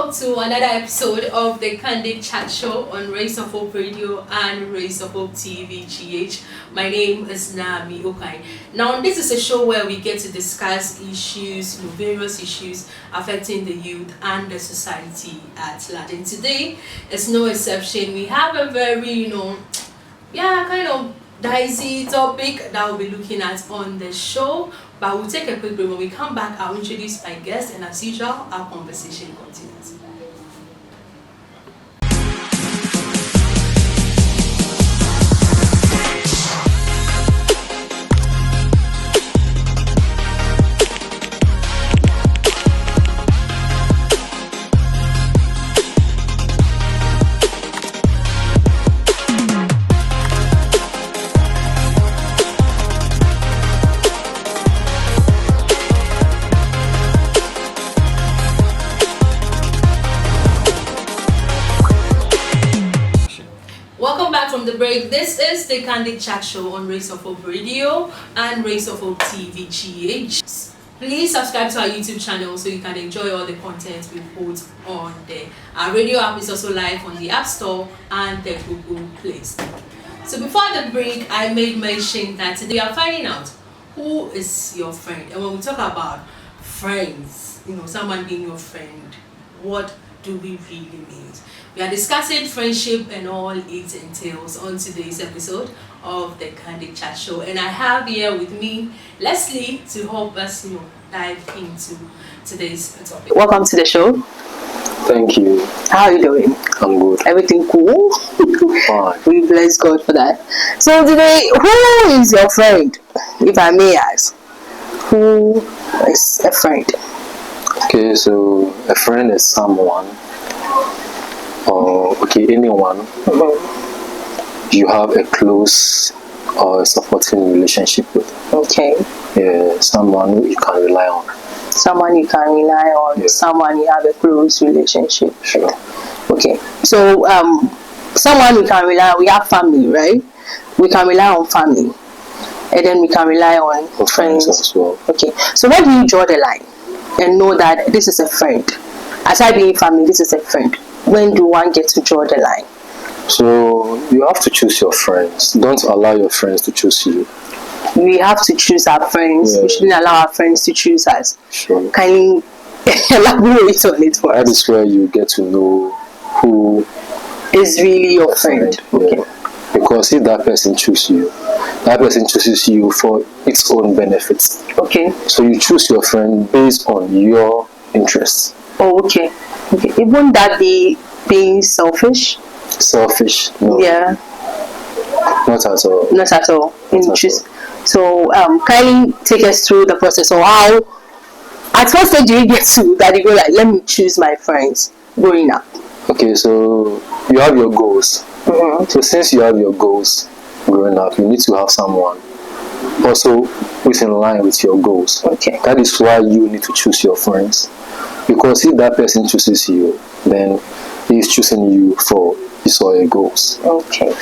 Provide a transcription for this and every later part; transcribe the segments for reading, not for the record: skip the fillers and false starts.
welcome to another episode of the Candid Chat Show on Race of Hope Radio and Race of Hope TV GH. My name is Nami Okai. Now, this is a show where we get to discuss issues, various issues affecting the youth and the society at large. And today is no exception. We have a very, kind of dicey topic that we'll be looking at on the show. But we'll take a quick break. When we come back, I'll introduce my guest, and as usual, our conversation continues. Welcome back from the break. This is the Candid Chat Show on Race of Hope Radio and Race of Hope TV GH. Please subscribe to our YouTube channel so you can enjoy all the content we put on there. Our radio app is also live on the App Store and the Google Play Store. So before the break, I made mention that today we are finding out who is your friend. And when we talk about friends, someone being your friend, what do we really mean? We are discussing friendship and all it entails on today's episode of the Candid Chat Show. And I have here with me Leslie to help us dive into today's topic. Welcome to the show. Thank you. How are you doing? I'm good. Everything cool? Fine. We bless God for that. So today, who is your friend? If I may ask, who is a friend? Okay, so a friend is someone, or anyone you have a close or supporting relationship with. Okay. Yeah, someone you can rely on. Someone you can rely on. Yeah. Someone you have a close relationship. Sure. Okay. So someone we can rely on. We have family, right? We can rely on family, and then we can rely on friends as well. Okay. So where do you draw the line and know that this is a friend? Aside being family, this is a friend. When do one get to draw the line? So you have to choose your friends. Don't allow your friends to choose you. We have to choose our friends. Yeah. We shouldn't allow our friends to choose us. Sure. Can you elaborate on it for us? That is where you get to know who is really your friend. Okay. Yeah. Because if that person chooses you, that person chooses you for its own benefits. Okay. So you choose your friend based on your interests. Oh, okay. Okay. Wouldn't that be being selfish? Selfish? No. Yeah. Not at all. Not at all. So, kindly take us through the process of how, at what stage do you get to that you go like, let me choose my friends growing up? Okay, so you have your goals. Mm-hmm. So since you have your goals growing up, you need to have someone also who's in line with your goals. Okay. That is why you need to choose your friends. Because if that person chooses you, then he is choosing you for his or her goals. Okay.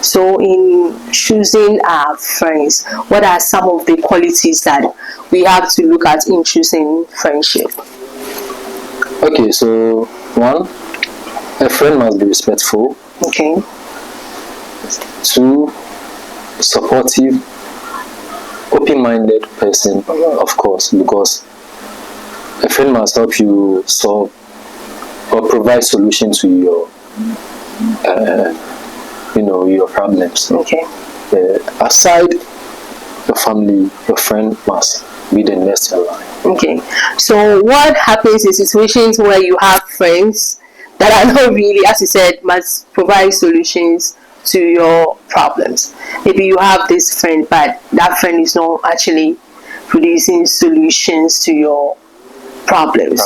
So in choosing our friends, what are some of the qualities that we have to look at in choosing friendship? Okay, so one, a friend must be respectful. Okay. Two, supportive, open-minded person, of course, because a friend must help you solve or provide solutions to your your problems. Okay. Aside your family, your friend must be the next in line. Okay. So what happens in situations where you have friends that are not really, as you said, must provide solutions to your problems? Maybe you have this friend, but that friend is not actually producing solutions to your problems.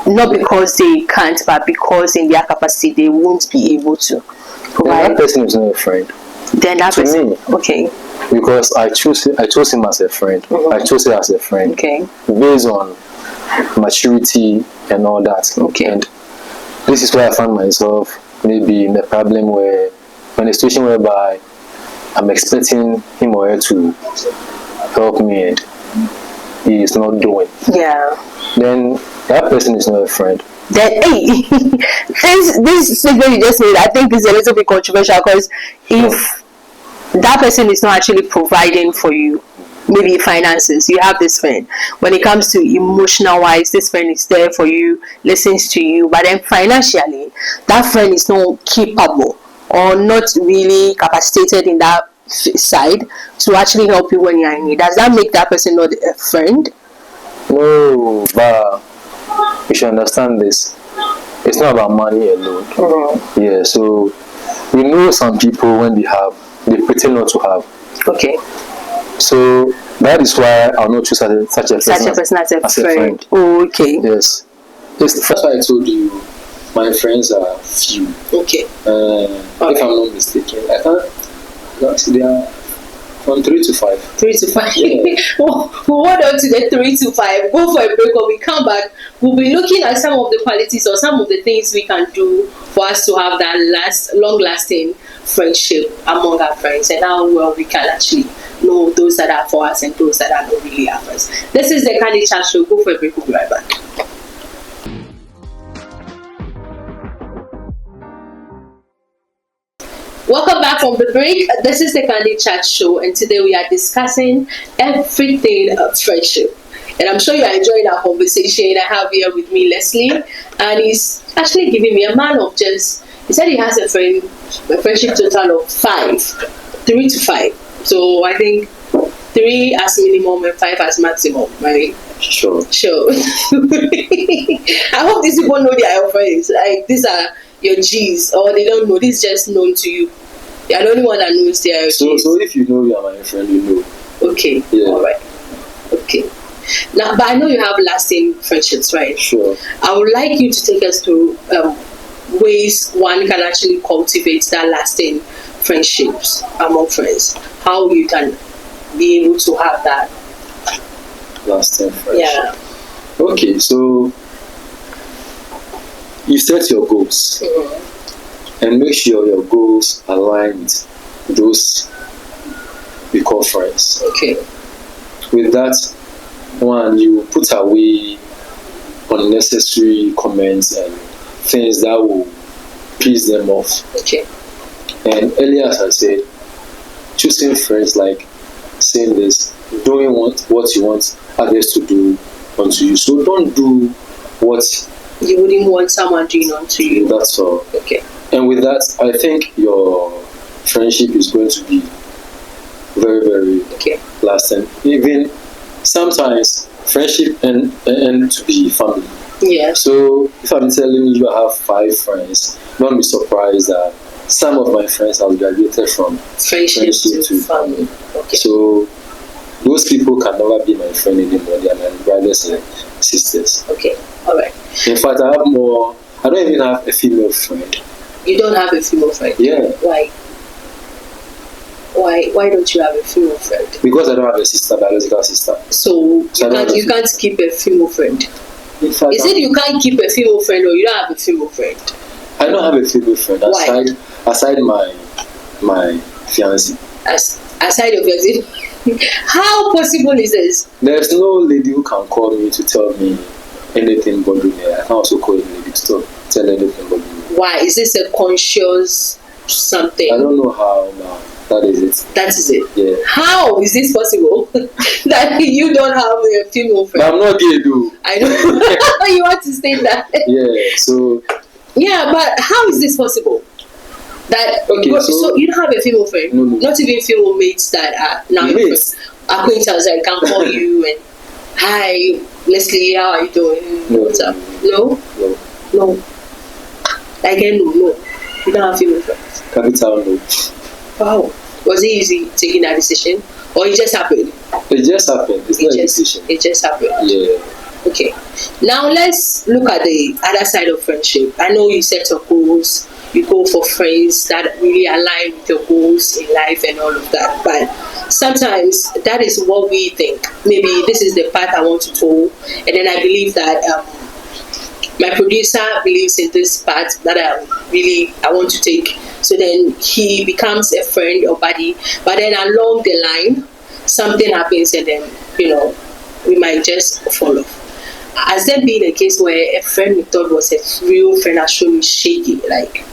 Not because they can't, but because in their capacity they won't be able to provide. That person is not a friend. Then that person, me, okay. Because I chose him as a friend. Mm-hmm. I chose her as a friend. Okay. Based on maturity and all that. Okay. And this is where I found myself maybe in a problem where, in a situation whereby I'm expecting him or her to help me and he is not doing. Yeah. Then that person is not a friend. Then, hey, this statement you just made, I think is a little bit controversial, because if that person is not actually providing for you, maybe finances, you have this friend. When it comes to emotional wise, this friend is there for you, listens to you, but then financially, that friend is not capable or not really capacitated in that side to actually help you when you are in need. Does that make that person not a friend? No, but you should understand this. It's not about money alone. Mm-hmm. Yeah, so we know some people when they pretend not to have. Okay. So that is why I'll not choose such a person as a friend. friend. Oh, okay. Yes. That's why I told you my friends are few. Okay. If I'm not mistaken, I can't see they are from 3 to 5. 3 to 5. Yeah. We'll hold on to the 3 to 5. Go for a break. When we come back, we'll be looking at some of the qualities or some of the things we can do for us to have that long-lasting friendship among our friends, and how well we can actually know those that are for us and those that are not really our friends. This is the Candy Chat Show. Go for a break. We'll be right back. Welcome back from the break. This is the Candy Chat Show, and today we are discussing everything of friendship. And I'm sure you are enjoying our conversation. I have here with me Leslie, and he's actually giving me a man of just. He said he has a friendship total of 5, 3 to 5. So I think 3 as minimum and 5 as maximum, right? Sure. I hope these people know they are your friends. Like, these are your G's, or they don't know. This is just known to you. You're the only one that knows they are your G's. So if you know you are my friend, you know. Okay. Yeah. All right. Okay. Now, but I know you have lasting friendships, right? Sure. I would like you to take us through ways one can actually cultivate that lasting friendships among friends. How you can be able to have that lasting friendship. Yeah. Okay, so you set your goals and make sure your goals align with those we call friends. Okay. With that, one, you put away unnecessary comments and things that will piss them off. Okay. And earlier, as I said, choosing friends like saying this, doing what you want others to do unto you. So don't do what you wouldn't want someone doing unto you. That's all. Okay. And with that, I think your friendship is going to be very, very lasting. Even sometimes friendship and to be family. Yeah. So if I'm telling you I have 5 friends, don't be surprised that some of my friends have graduated from friendship to family. Okay. So those people can never be my friend anymore. They are my brothers and sisters. Okay. All right. In fact, I have more. I don't even have a female friend. You don't have a female friend? Yeah. Why? Why don't you have a female friend? Because I don't have a sister, biological sister. So you can't keep a female friend. In fact, is it you can't keep a female friend, or you don't have a female friend? I don't have a female friend. Aside my fiancé. Aside your fiancé. How possible is this? There's no lady who can call me to tell me anything bothering me. I can also call a lady to tell anything bothering me. Why? Is this a conscious something? I don't know how now. That is it. That is it? Yeah. How is this possible? That you don't have a female friend? But I'm not gay though. I know. You want to say that? Yeah, so... Yeah, but how is this possible? That okay, so you don't have a female friend? No. Not even female mates that are now acquaintances that can call you and, hi, Leslie, how are you doing? No. What's up? No? No. Again, no. You don't have female friends? Capital no. Wow. Was it easy taking that decision? Or it just happened? It just happened. It's not a decision. It just happened. Yeah. Okay. Now let's look at the other side of friendship. I know you set your goals. You go for friends that really align with your goals in life and all of that. But sometimes that is what we think. Maybe this is the path I want to go. And then I believe that my producer believes in this path that I want to take. So then he becomes a friend or buddy. But then along the line, something happens and then, we might just fall off. has there been a case where a friend we thought was a real friend has shown you shaky? Like,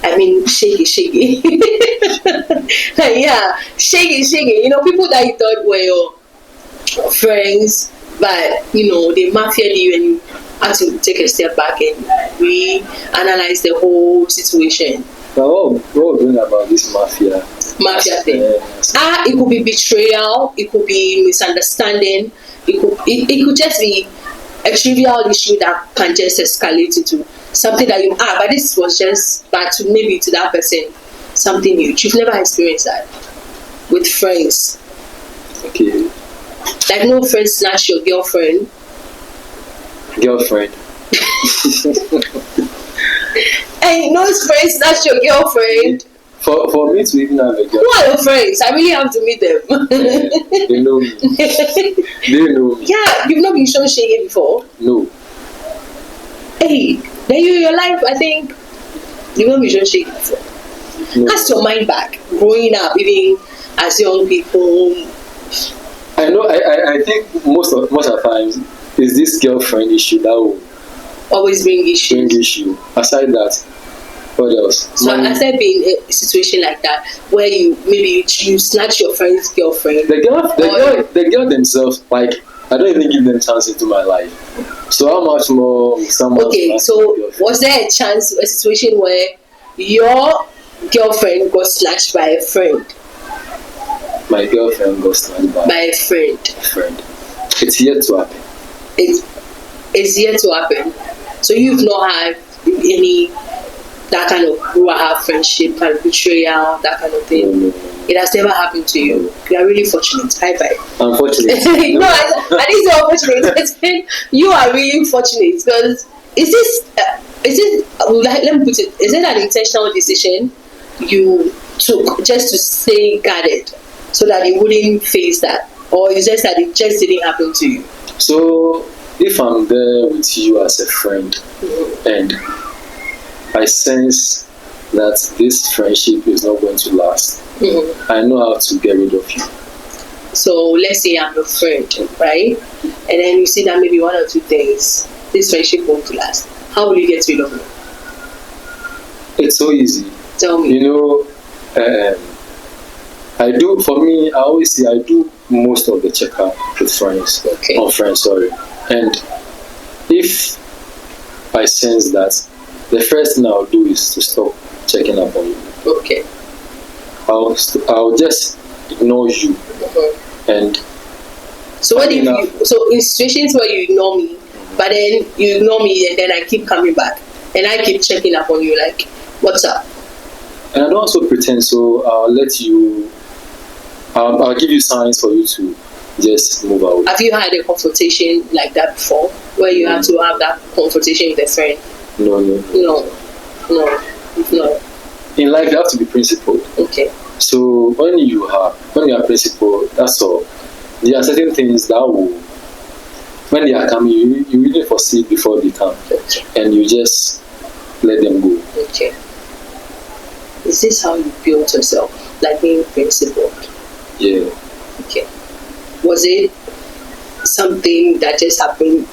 I mean, shaky. Yeah, shaky. You know, people that you thought were your friends, but you know, they mafiaed you and you had to take a step back and reanalyze the whole situation. But what we're doing about this mafia Thing. It could be betrayal, it could be misunderstanding, it could just be a trivial issue that can just escalate into something that you but this was just bad to maybe to that person something new. You've never experienced that with friends. Okay. Like no friend snatch your girlfriend. Hey, no friend snatch your girlfriend. For me to even have a girlfriend. Who are your friends? I really have to meet them. They know me. They know me. Yeah, you've not been shown shaggy before? No. Hey, then your life, I think, you've not been shown shaggy before. No. Cast your mind back, growing up, even as young people. I know, I think most of the times is this girlfriend issue that will always bring issue. Aside that, what else? So has there been a situation like that where you snatch your friend's girlfriend? The girl themselves, like, I don't even give them chance into my life. So how much more someone? Okay, so was there a situation where your girlfriend got snatched by a friend? My girlfriend got snatched by a friend. It's yet to happen. It's yet to happen. So you've not had any that kind of friendship, kind of betrayal, that kind of thing. No. It has never happened to you. You are really fortunate. High five. Unfortunate. No, I didn't say unfortunate. You are really fortunate because is it let me put it, is it an intentional decision you took just to stay guarded so that you wouldn't face that, or is just that it just didn't happen to you? So if I'm there with you as a friend and I sense that this friendship is not going to last, I know how to get rid of you. So let's say I'm your friend, right? And then you see that maybe one or two things, this friendship won't last. How will you get rid of me? It's so easy. Tell me. You know, I always say I do most of the checkup with friends. Okay. On friends, sorry. And if I sense that, the first thing I'll do is to stop checking up on you. Okay. I'll just ignore you. And so what if you? So in situations where you ignore me, but then you ignore me and then I keep coming back and I keep checking up on you, like, what's up? And I don't also pretend. So I'll let you. I'll give you signs for you to just move out. Have you had a confrontation like that before, where you have to have that confrontation with a friend? No. In life, you have to be principled. Okay. So when you are principled, that's all. There are certain things that will, when they are coming, you really foresee it before they come, and you just let them go. Okay. Is this how you built yourself, like being principled? Yeah. Okay. Was it something that just happened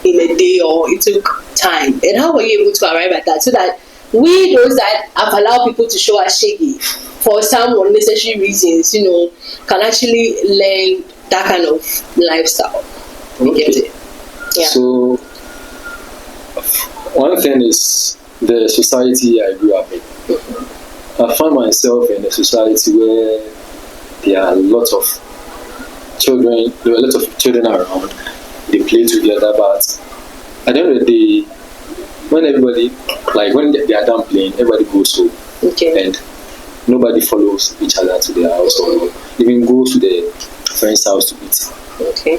in a day, or it took time? And how were you able to arrive at that, so that we, those that have allowed people to show us shaggy for some unnecessary reasons, can actually learn that kind of lifestyle? Okay. Yeah. So one thing is the society I grew up in. I find myself in a society where there are a lot of children. There were a lot of children around. They play together, but at the end of the day, when they are done playing, everybody goes home. Okay. And nobody follows each other to their house or even goes to their friend's house to eat. Okay.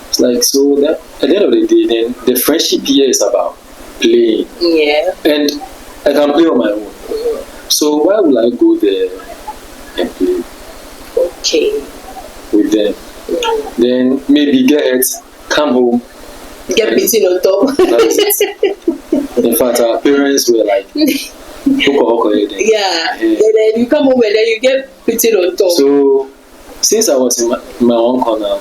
It's like, so that at the end of the day, then the friendship here is about playing. Yeah. And I can play on my own. So why would I go there and play? Okay. With them? Then maybe get hurt, come home, get beaten on top. In fact, our parents were like, yeah. And then you come home and then you get beaten on top. So since I was in my own corner,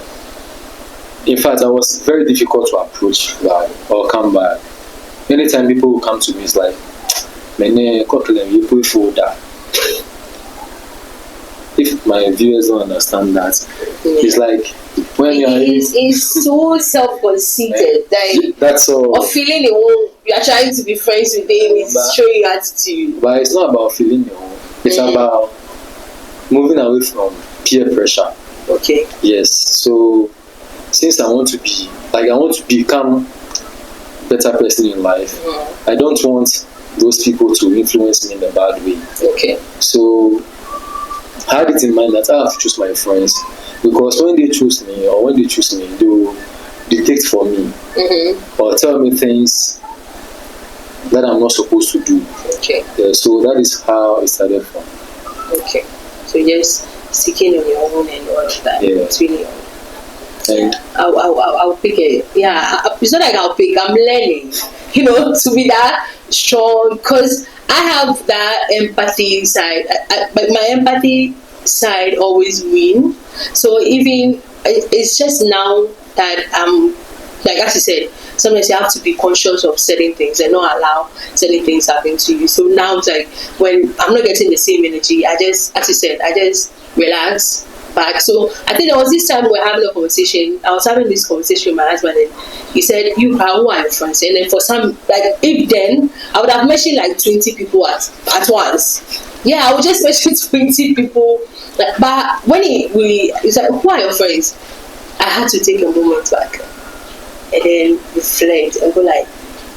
in fact, I was very difficult to approach by or come by. Anytime people will come to me, it's like, "Mene kotlem you put folder." If my viewers don't understand that, it's like when you are It's so self-conceited, like that's all. or feeling your own. You are trying to be friends with him. It's showing attitude. But it's not about feeling your own. It's about moving away from peer pressure. Okay. Yes. So since I want to become better person in life, I don't want those people to influence me in a bad way. Okay. So I had it in mind that I have to choose my friends, because when they choose me, they will dictate for me or tell me things that I'm not supposed to do. Okay. So that is how it started from. Okay. So just seeking on your own and all of that. Yeah. It's really. And I'll pick it. Yeah, it's not like I'll pick. I'm learning, to be that strong, because I have that empathy side. But my empathy side always win. So even it's just now that like as you said, sometimes you have to be conscious of certain things and not allow certain things happen to you. So now it's like when I'm not getting the same energy, I just, as you said, I just relax back. So I think there was this time we were having a conversation. I was having this conversation with my husband, and he said, "You are who are your friends?" And then for some, like if then I would have mentioned like 20 people at once. Yeah, I would just mention 20 people. But when he said, "Who are your friends?" I had to take a moment back and then reflect and go like,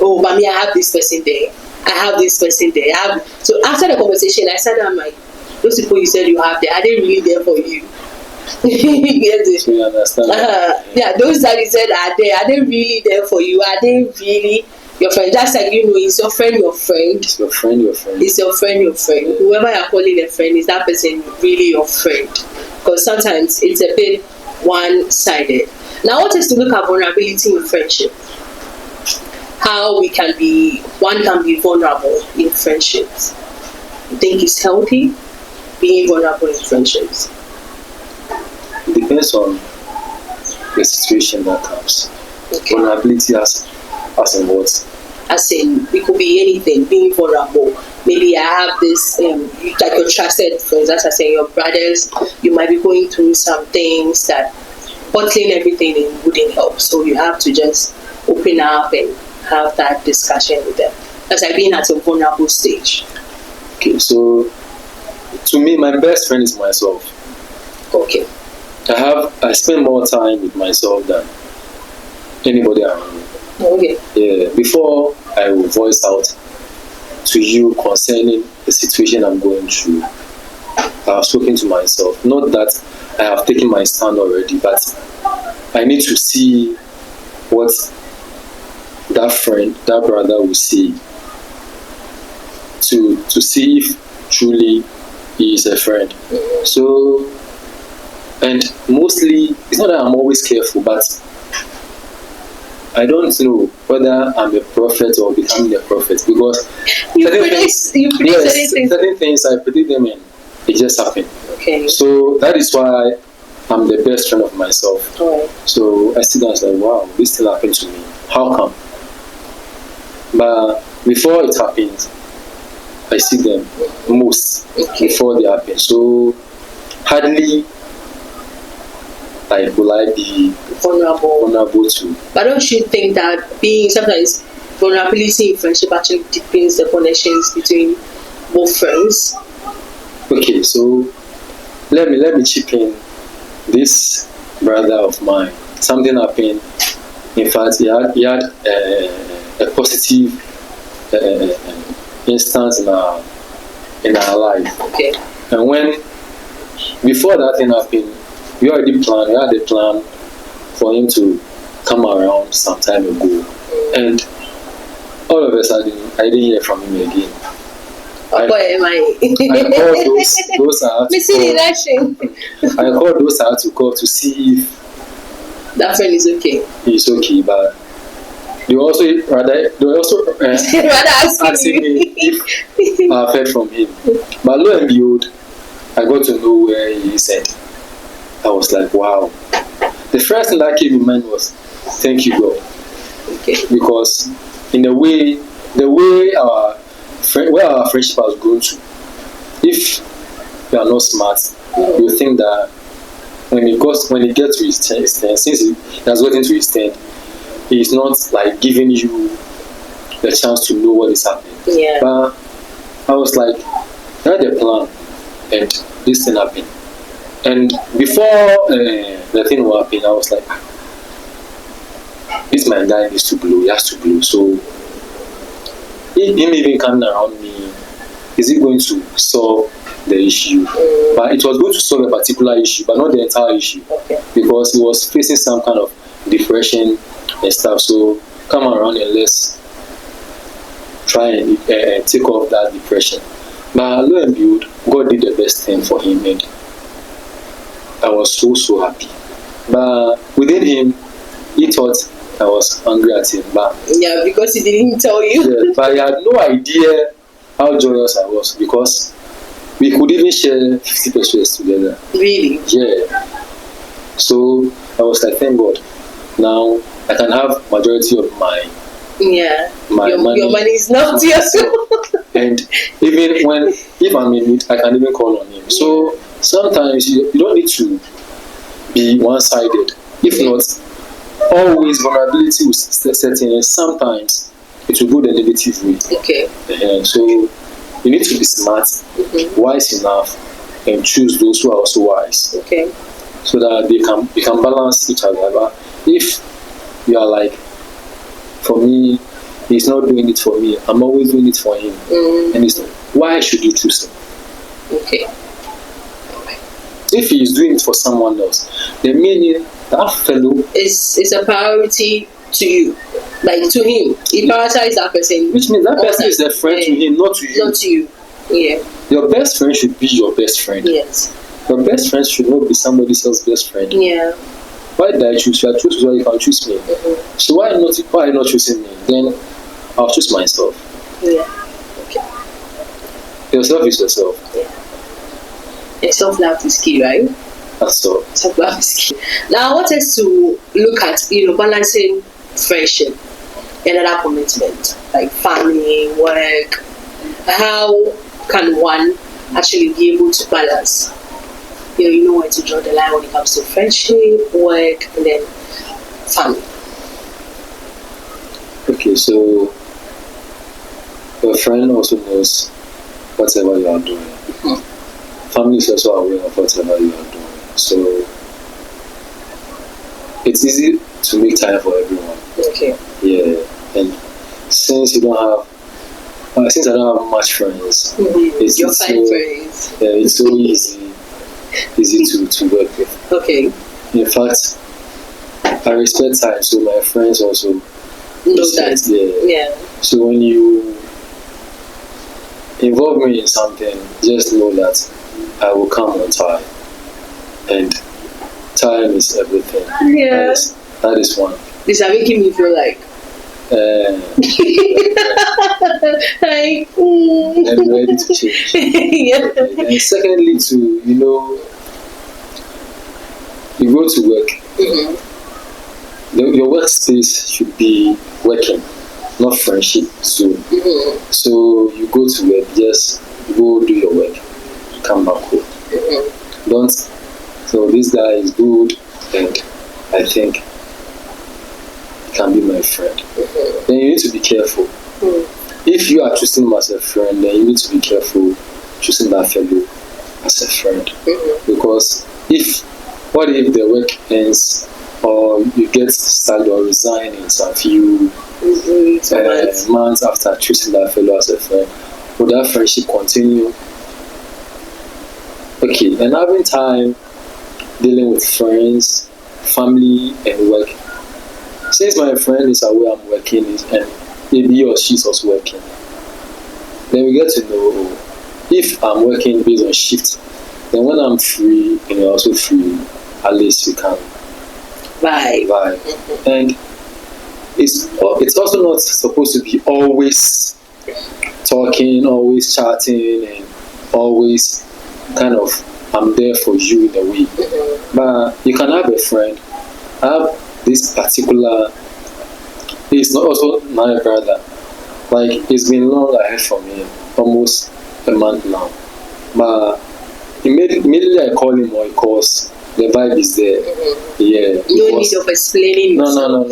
"Oh, mommy, I have this person there. I have this person there." So after the conversation, I said, "I'm like, those people you said you have there, are they really there for you?" You get it? So you understand? Yeah, those that you said are they really there for you? Are they really your friend? Just like is your friend your friend? It's your friend your friend. Is your friend your friend? Whoever you're calling a friend, is that person really your friend? Because sometimes it's a bit one-sided. Now I want us to look at vulnerability in friendship. How one can be vulnerable in friendships. You think it's healthy being vulnerable in friendships? It depends on the situation that comes. Okay. Vulnerability as in what? As in, it could be anything, being vulnerable. Maybe I have this, like your trusted friends, as I say, your brothers, you might be going through some things that bottling everything in wouldn't help. So you have to just open up and have that discussion with them. That's like being at a vulnerable stage. Okay, so to me, my best friend is myself. Okay. I spend more time with myself than anybody around me. Okay. Yeah, before I will voice out to you concerning the situation I'm going through, I have spoken to myself. Not that I have taken my stand already, but I need to see what that friend, that brother will see, to see if truly he is a friend. So, and mostly, it's not that I'm always careful, but I don't know whether I'm a prophet or becoming a prophet, because certain things I predict them and it just happened. Okay. So that is why I'm the best friend of myself. Right. So I sit down and say, wow, this still happened to me. How come? But before it happened, I see them most before they happen. So hardly will I be vulnerable to. But don't you think that sometimes vulnerability in friendship actually deepens the connections between both friends? Okay, so let me chip in. This brother of mine, something happened. In fact, he had a positive instance in our life. Okay. And before that thing happened, we had a plan for him to come around some time ago. And all of a sudden, I didn't hear from him again. I called those I had to call to see if that friend is okay. He's okay, but they also asking me if I've heard from him. But lo and behold, I got to know where he is at. I was like, wow. the first thing that came in mind was, thank you, God. Okay. Because in the way where our friendship has grown to, if you are not smart, you think that when it gets to his turn, since he has gotten to his turn, he is not like giving you the chance to know what is happening. Yeah. But I was like, I had a plan, and this thing happened. And before the thing will happen, I was like, this my guy needs to blow, he has to blow. So him even coming around me, is it going to solve the issue? But it was going to solve a particular issue, but not the entire issue. Okay. Because he was facing some kind of depression and stuff. So come around and let's try and take off that depression. But lo and behold, God did the best thing for him, and I was so happy. But within him, he thought I was angry at him. But Yeah, because he didn't tell you. yeah, but I had no idea how joyous I was, because we could even share 50 pesos together. Really? Yeah. So I was like, thank God. Now I can have majority of my money. Your money is not yours. And even if I'm in need, I can even call on him. So sometimes you don't need to be one-sided. If not, always vulnerability will set in, and sometimes it will go the negative way. Okay. So you need to be smart, wise enough, and choose those who are also wise. Okay. So that they can balance each other. But if you are like, for me, he's not doing it for me, I'm always doing it for him, and it's why should you choose him? Okay. If he is doing it for someone else, then meaning that fellow is a priority to you, like to him. He prioritizes that person, which means that person is a friend to him, not to you. Not to you. Yeah. Your best friend should be your best friend. Yes. Your best friend should not be somebody else's best friend. Yeah. Why did I choose you? I chose you, you can choose me. So why are you not choosing me? Then I'll choose myself. Yeah. Okay. Yourself is yourself. Yeah. And self-love is key, right? That's all. Self-love is key. Now I want us to look at, balancing friendship and other commitment, like family, work. How can one actually be able to balance? You know where to draw the line when it comes to friendship, work, and then family. Okay, so your friend also knows whatever you are doing. Family is also aware of whatever you are doing. So it's easy to make time for everyone. Okay. Yeah, and since I don't have much friends, it's Your so, friends. yeah, it's so easy to work with. Okay. In fact, I respect time, so my friends also Know that. Yeah. So when you involve me in something, just know that I will come on time, and time is everything. Yeah. That is one. This is making me feel like like I'm ready to change. yeah. And secondly, you go to work. Your workspace should be working, not friendship. So you go to work, just go do your work, come back home. Don't. So this guy is good, and I think he can be my friend. Then you need to be careful. If you are choosing him as a friend, then you need to be careful choosing that fellow as a friend. Because what if the work ends, or you get started or resign in some few months after choosing that fellow as a friend? Will that friendship continue? Okay, and having time dealing with friends, family, and work. Since my friend is aware I'm working, and maybe he or she's also working, then we get to know if I'm working based on shift, then when I'm free and you're also free, at least we can vibe. And it's also not supposed to be always talking, always chatting, and always kind of I'm there for you in a way. But you can have a friend I have this particular. He's not also my brother. Like it's been long I heard from him, almost a month now. But immediately I call him or he calls, the vibe is there. Yeah. No need of explaining No.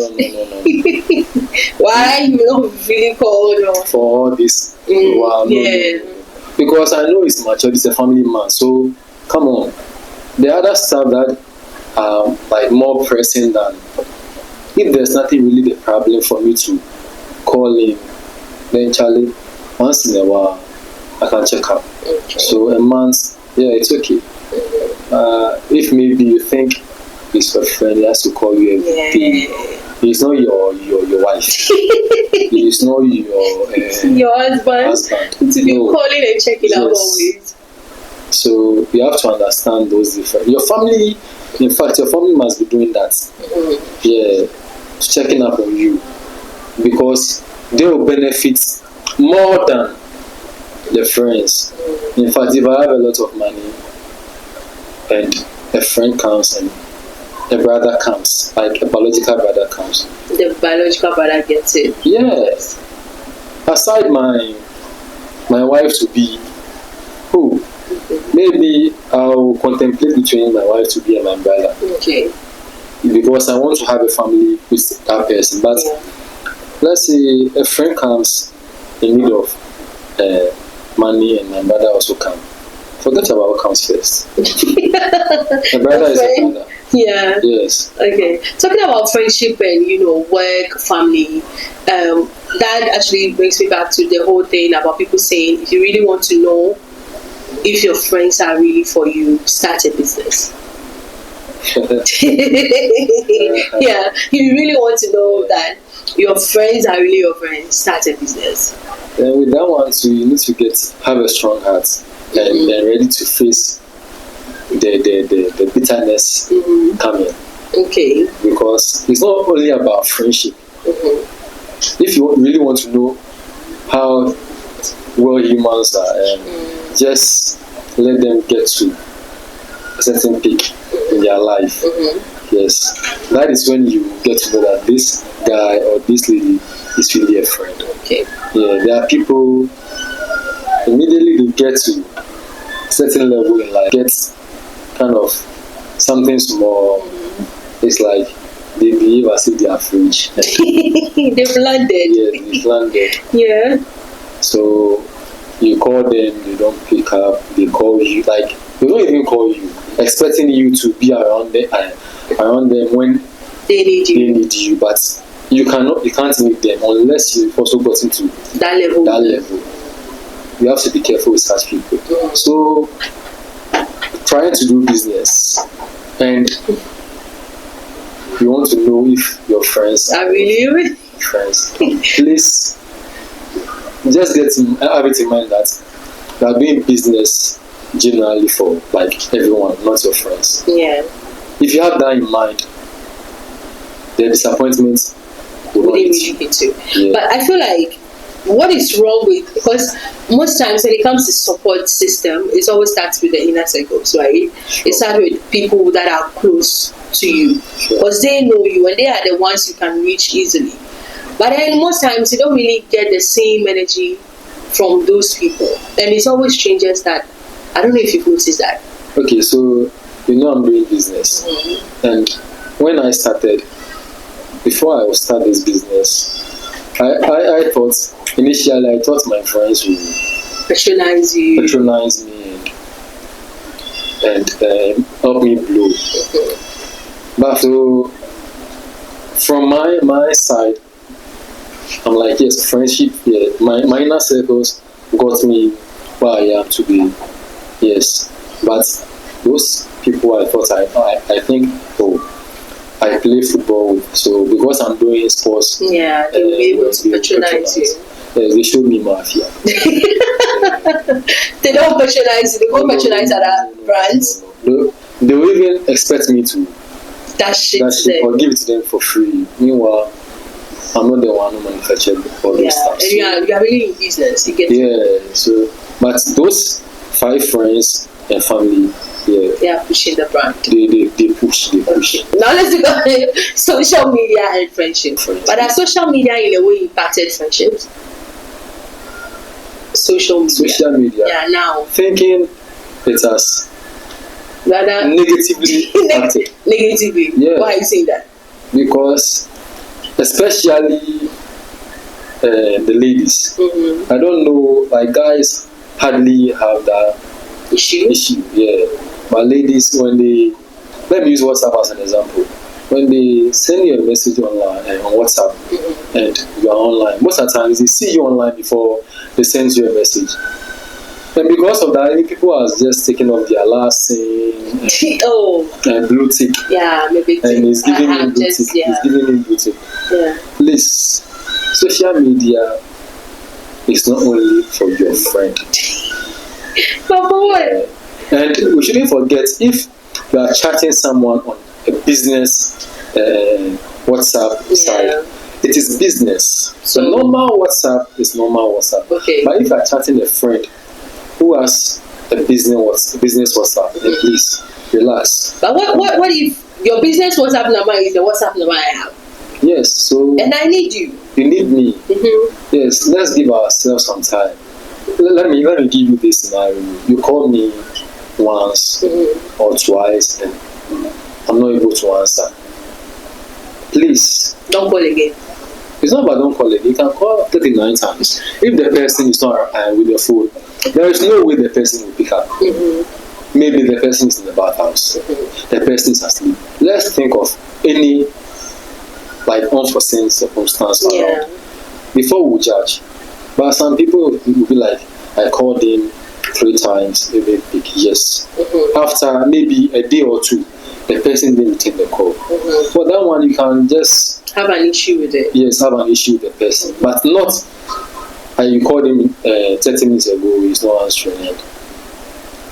why you not feeling cold or For all this. Wow, yeah. Because I know he's mature, he's a family man. So come on. The other stuff that like more pressing than if there's nothing really the problem for me to call him, then Charlie, once in a while I can check up. Okay. So a month, yeah, it's okay. If maybe you think he's your friend, he has to call you every day. He's not your wife. He's not your husband. To be calling and checking out always. So you have to understand those different. Your family, in fact, your family must be doing that. Yeah, checking up on you because they will benefit more than the friends. In fact, if I have a lot of money and a friend comes and a brother comes, like a biological brother comes, the biological brother gets it. Yes. Aside my wife to be who? Maybe I'll contemplate between my wife to be and my brother. Okay. Because I want to have a family with that person. But let's say a friend comes in need of money and my brother also comes. Forget about what comes first. My brother is a brother. Yeah. Yes. Okay. Talking about friendship and work, family, that actually brings me back to the whole thing about people saying if you really want to know if your friends are really for you, start a business. Yeah. If you really want to know that your friends are really your friends, start a business. And with that one too, you need to have a strong heart and ready to face the bitterness coming. Okay. Because it's not only about friendship. If you really want to know how well humans are, just let them get to a certain peak in their life. Yes, that is when you get to know that this guy or this lady is really a friend. Okay. Yeah, there are people immediately they get to a certain level in life, get kind of something small. It's like they behave as if they are rich. They've landed. Yeah, they've landed. Yeah. So you call them, they don't pick up. They call you, like they don't even call you, expecting you to be around them when they need you. But you can't meet them unless you've also got into that level. You have to be careful with such people. So trying to do business and you want to know if your friends are really friends, please just have it in mind that you are doing business generally for like everyone, not your friends. Yeah. If you have that in mind, the disappointment will not hit you. Yeah. But I feel like what is wrong with, because most times when it comes to support system, it always starts with the inner circles, right? Sure. It starts with people that are close to you, because they know you and they are the ones you can reach easily. But then most times you don't really get the same energy from those people, and it's always changes that. I don't know if you've noticed that. Okay, so I'm doing business, and when I started, before I would start this business, I thought initially my friends would patronize me and help me blow. But so from my side, I'm like, yes, friendship. Yeah, my inner circles got me where I am today. Yes, but those people I thought I think I play football with, so because I'm doing sports, yeah, they will be able to patronize you. They showed me mafia. They don't patronize you. They go patronize other brands. No, they will even expect me to that shit or give it to them for free. Meanwhile, I'm not the one who manufactured all those stuff. So, you are really in business. You get so but those 5 friends and family, yeah, They are pushing the brand. They push. Now let's look at social media and friendship. But has social media in a way impacted friendships? Social media. Yeah, now. Thinking it has rather negatively impacted. Negatively? Yeah. Why are you saying that? Because especially the ladies. Mm-hmm. I don't know, like guys hardly have that issue. Yeah. But ladies, when they, let me use WhatsApp as an example. When they send you a message online on WhatsApp, mm-hmm. and you are online, most of the times they see you online before they send you a message. And because of that, people are just taking off their last scene and blue tick. Yeah, maybe. And it's giving me blue tick. Yeah. It's giving me blue tick. Yeah. Please, social media is not only for your friend. But for what? And we shouldn't forget, if you are chatting someone on a business WhatsApp side, it is business. So normal WhatsApp is normal WhatsApp. Okay. But if you are chatting a friend who has a business WhatsApp, then please relax. But what if your business WhatsApp number is the WhatsApp number I have? Yes, so and I need you. You need me. Mm-hmm. Yes, let's give ourselves some time. Let me give you this scenario. You call me once mm-hmm. or twice and I'm not able to answer. Please don't call again. It's not about don't call again. You can call 39 times. If the person is not with your phone, there is no way the person will pick up. Mm-hmm. Maybe the person is in the bathhouse. Mm-hmm. The person is asleep. Let's think of any unforeseen circumstance around before we judge. But some people will be like, I called in 3 times, maybe pick yes. Mm-hmm. After maybe a day or two, the person didn't take the call. Mm-hmm. For that one, you can just have an issue with it. Yes, have an issue with the person, but not. You called him 30 minutes ago, he's not answering it,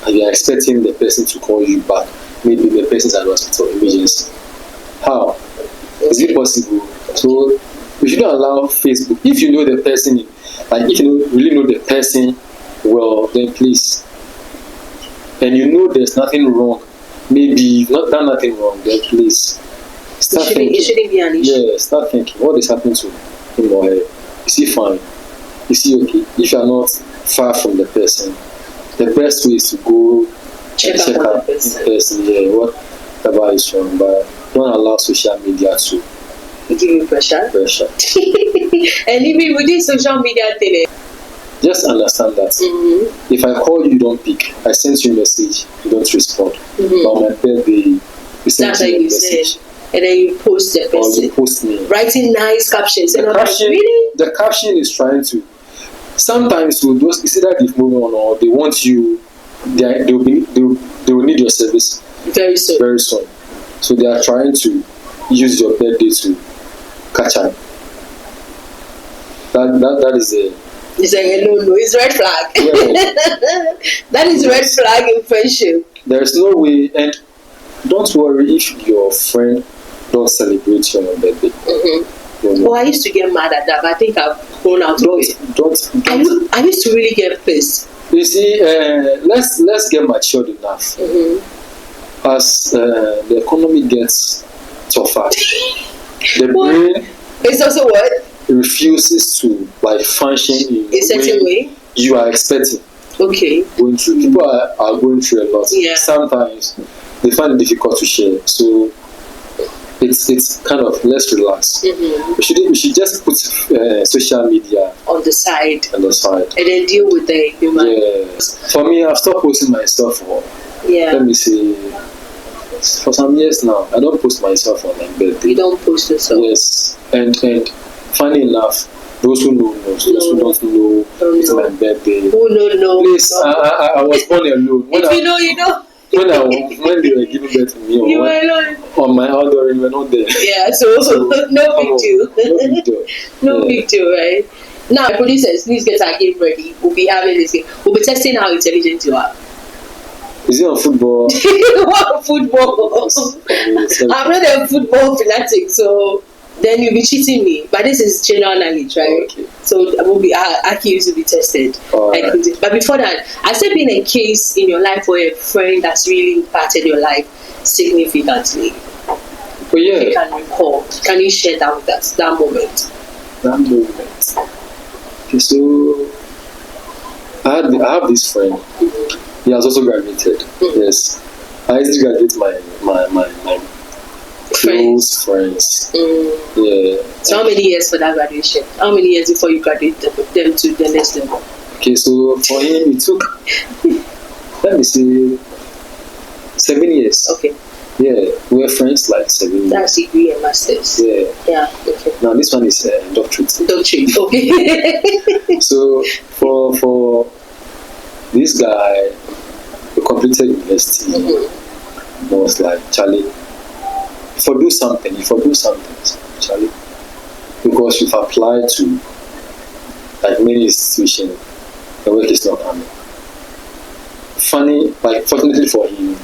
and you are expecting the person to call you back. Maybe the person is at the hospital emergency. How is it possible? So we shouldn't allow Facebook. If you know the person, if you really know the person well, then please, and you know there's nothing wrong, maybe you've not done nothing wrong, then please start thinking. It shouldn't be an issue. Yeah, start thinking, what is happening to him or her? Is he fine? Is he okay? If you are not far from the person, the best way is to go check out the person. Yeah, whatever is wrong, but don't allow social media to give you pressure. And even within social media thing, just understand that if I call you, you don't pick. I sent you a message, you don't respond. But on my birthday, you sent me a message. And then you post the person. Or you post me. Writing nice captions. The caption is trying to. Sometimes those, it's either they've moved on or they want you. They will need your service very soon. So they are trying to use your birthday to catch up. That is a. It's a no. It's red flag. Yeah. That is red flag in friendship. There is no way, and don't worry if your friend don't celebrate your birthday. I used to get mad at that, but I think I've grown out of it. Don't. I used to really get pissed. You see, let's get matured enough. As the economy gets tougher, the brain is also what refuses to function in a certain way you are expecting. Okay. Going through, people are going through a lot. Yeah. Sometimes they find it difficult to share. So it's kind of, let's relax. We should just put social media on the side. And then deal with the human. Yes. For me, I've stopped posting myself for let me see, for some years now. I don't post myself on my birthday. You don't post yourself? Yes. And funny enough, those who know knows. Those who don't know, it's my birthday. Who know? Please, I was born alone. If you know, you know. When they were giving birth to me, you were alone. On my outdoor, you were not there. Yeah, so no big deal. No big deal. No big deal, right? Now, producers, please get our game ready. We'll be having this game. We'll be testing how intelligent you are. Is it on football? What football? I'm not a football fanatic, so then you'll be cheating me. But this is general knowledge, right? Okay. So I will be accused to be tested. Alright. But before that, has there been a case in your life or a friend that's really impacted your life significantly? But yeah, You can recall. Can you share that with us, that moment? that moment. Okay, so I have this friend. He has also graduated. Yes. I used to graduate my close friends. Yeah. So how many years for that graduation? How many years before you graduate them to the next level? Okay, so for him it took, let me see, 7 years. Okay. Yeah, we were friends like 7 years. That's degree and masters. Yeah. Yeah, okay. Now this one is doctorate. Doctrine, okay. So for this guy who completed university, was like, Charlie, if I do something, Charlie, because you've applied to like many institutions, the work is not coming. Funny, like fortunately for him,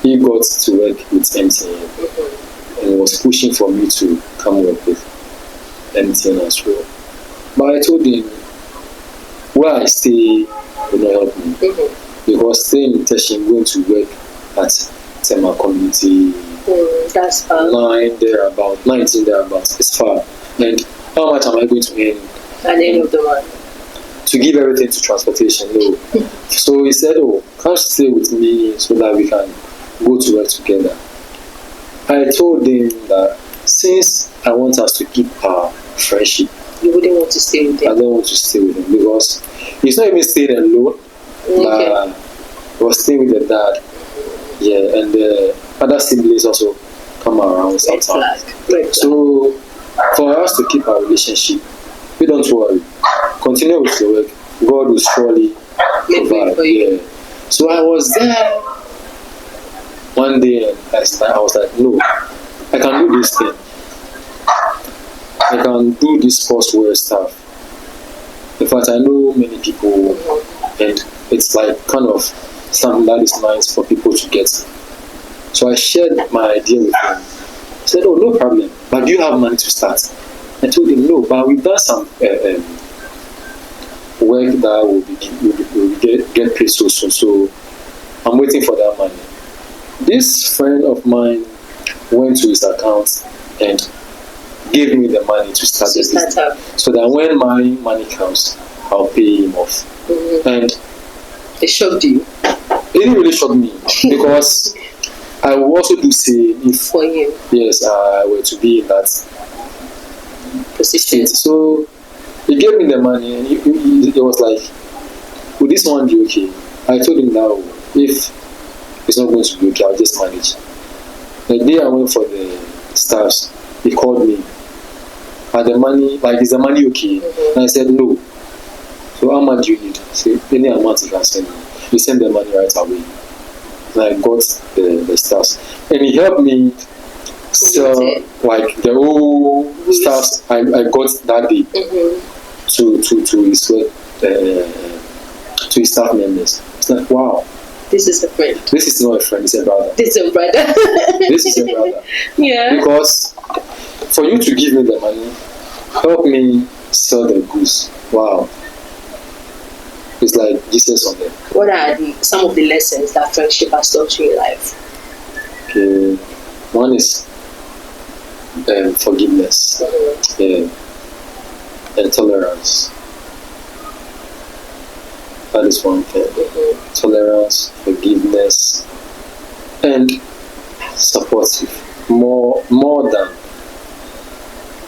he got to work with MTN and was pushing for me to come work with MTN as well. But I told him where I stay will not help me because staying in Teshin, going to work at Tema Community, that's far. 19 thereabouts, it's far. And how much am I going to earn At the end of the month. to give everything to transportation? No. So he said, oh, come stay with me so that we can go to work together. I told him that since I want us to keep our friendship, You wouldn't want to stay with I them. don't want to stay with him because he's not even staying alone. Okay. He was staying with the dad. Yeah, and the other siblings also come around Red sometimes. flag. Red flag. So for us to keep our relationship, we don't worry. Continue with your work. God will surely Make way provide. for you. Yeah. So I was there one day and I was like, no, I can do this thing. I can do this post-war stuff. In fact, I know many people, and it's like kind of something that is nice for people to get. So I shared my idea with him. He said, oh, no problem. But do you have money to start? I told him, no, but we've done some work that will get paid so soon. So I'm waiting for that money. This friend of mine went to his account and gave me the money to start the business. So that when my money comes, I'll pay him off. And It shocked you it didn't really shock me because I will also do same if for him. yes I were to be in that Position. state. So he gave me the money and he was like, would this one be okay? I told him now if it's not going to be okay, I'll just manage. The day I went for the staffs, he called me. Are the money, like, is the money okay? And I said no. So how much do you need? Say any amount you can send me. He sent the money right away. And I got the stars. And he helped me sell like the whole stars I got that day to his work, to his staff members. It's like, wow. This is a friend. This is not a friend, it's a brother. This is a brother. This is a brother. Yeah. Because for you to give me the money, help me sell the goods. Wow. It's like Jesus on them. What are some of the lessons that friendship has taught you in life? Okay. One is forgiveness. Yeah. And tolerance. That is one thing. Tolerance, forgiveness, and supportive. More than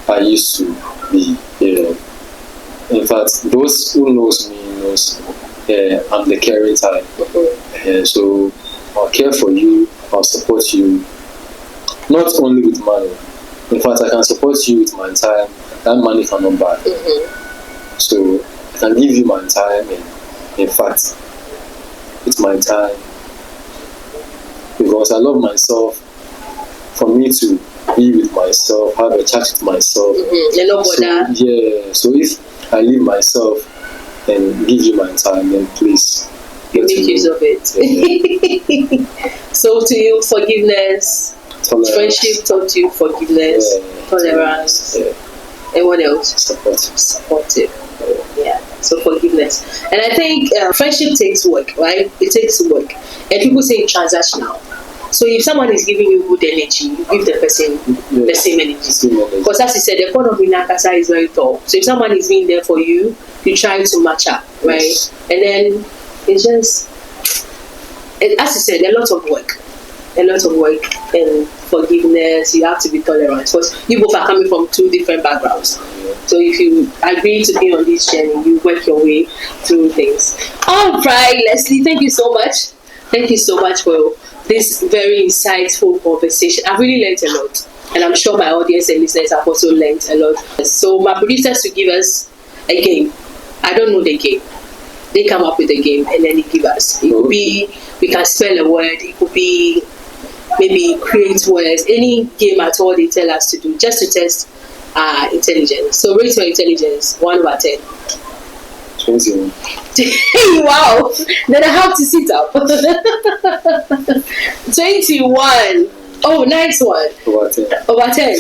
I used to be. Yeah. In fact, those who knows me knows I'm the caring type. So I'll care for you, I'll support you, not only with money. In fact, I can support you with my time. That money cannot buy. So I can give you my time, and in fact, it's my time because I love myself. For me to be with myself, have a chat with myself. So if I leave myself and give you my time, then please make use of it. So to you, forgiveness, Tolerance. Friendship taught you forgiveness, tolerance, and what else? Supportive. Yeah. So forgiveness, and I think friendship takes work, right? It takes work, and people say it's transactional. So if someone is giving you good energy, you give the person the same energy. Because as you said, the economy in Nakasa is very tall. So if someone is being there for you, you try to match up, right? And then it's just, as you said, a lot of work. And forgiveness. You have to be tolerant because you both are coming from two different backgrounds. So if you agree to be on this journey, you work your way through things. All right, Leslie, thank you so much. Thank you so much for this very insightful conversation. I've really learned a lot, and I'm sure my audience and listeners have also learned a lot. So my producers will give us a game. I don't know the game. They come up with a game and then they give us. It could be, we can spell a word. It could be maybe create words. Any game at all they tell us to do, just to test our intelligence. So rate your intelligence 1 over 10. 21. Wow, then I have to sit up. 21. Oh, nice one. Over 10.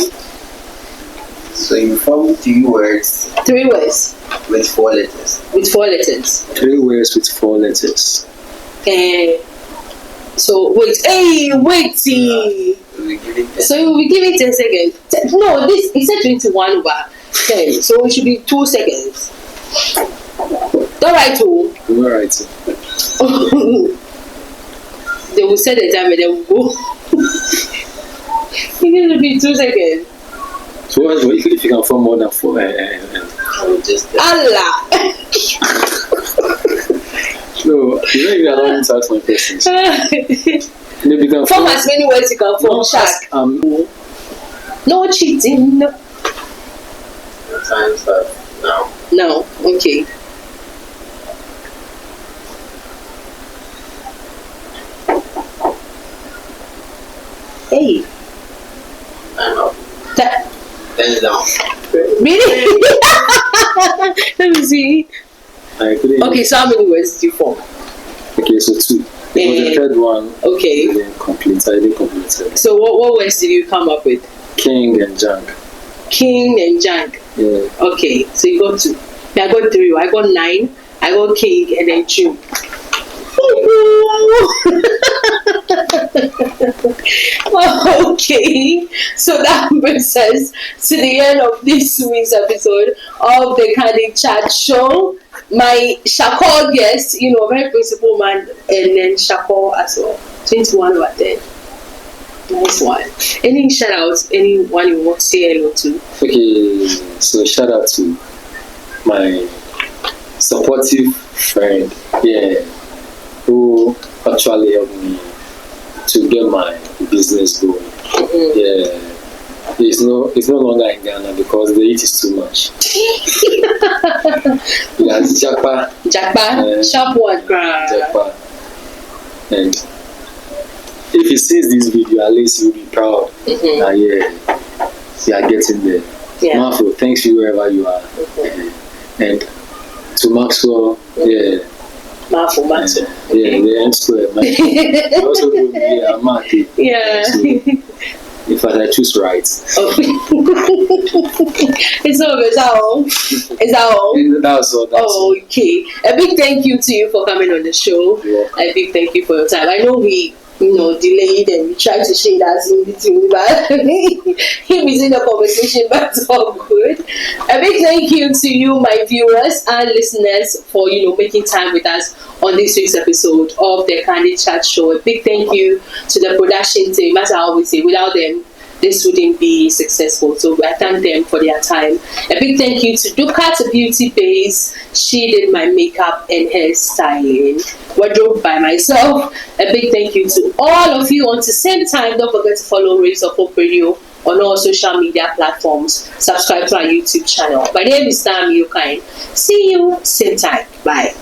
So you form 3 words. 3 words. With 4 letters. With 4 letters. 3 words with 4 letters. So wait. Wait. So you will be giving 10 seconds. No, this is said 21 over 10. So it should be 2 seconds. Alright. They will set the time and then we'll go. It needs to be 2 seconds. So if you can form more than 4 Allah. No, you don't even allow me to ask my questions. Maybe you can form as many words you can form. Shark. No cheating. No. Time's up now. No. Okay. Hey. Time up. 10 down. Really? Let me see. Okay, so how many words did you form? Okay, so 2. For the third one, okay. I didn't complete it. So what words did you come up with? King and junk. King and junk. Yeah. Okay, so you got 2. I got 3. I got 9. I got king and then June. Okay, so that brings us to the end of this week's episode of the Candid Chat Show. My Shako guest, very principled man, and then Shako as well. 21 over 10. Nice one. Any shout outs? Anyone you want to say hello to? Okay, so shout out to my supportive friend, who actually helped me to get my business going. Yeah. It's no longer in Ghana because the heat is too much. Yes, Japa. Sharp one, Japa. And if he sees this video, at least he'll be proud. You are getting there. Yeah. Marfo, thanks you wherever you are. And to Maxwell, Marfo. The M square. Also, Mark. Yeah. So, in fact, I choose right. Oh. It's over. Is that all? That was all. Oh, okay. A big thank you to you for coming on the show. A big thank you for your time. I know we delayed and we tried to shade us in between, but him is in the conversation, but it's all good. A big thank you to you, my viewers and listeners, for making time with us on this week's episode of the Candid Chat Show. A big thank you to the production team. As I always say, without them, this wouldn't be successful. So I thank them for their time. A big thank you to Ducat Beauty Base. She did my makeup and hair styling. Wardrobe by myself. A big thank you to all of you. On the same time, don't forget to follow Rays of Hope Radio on all social media platforms. Subscribe to our YouTube channel. My name is Sam Yokain. See you same time. Bye.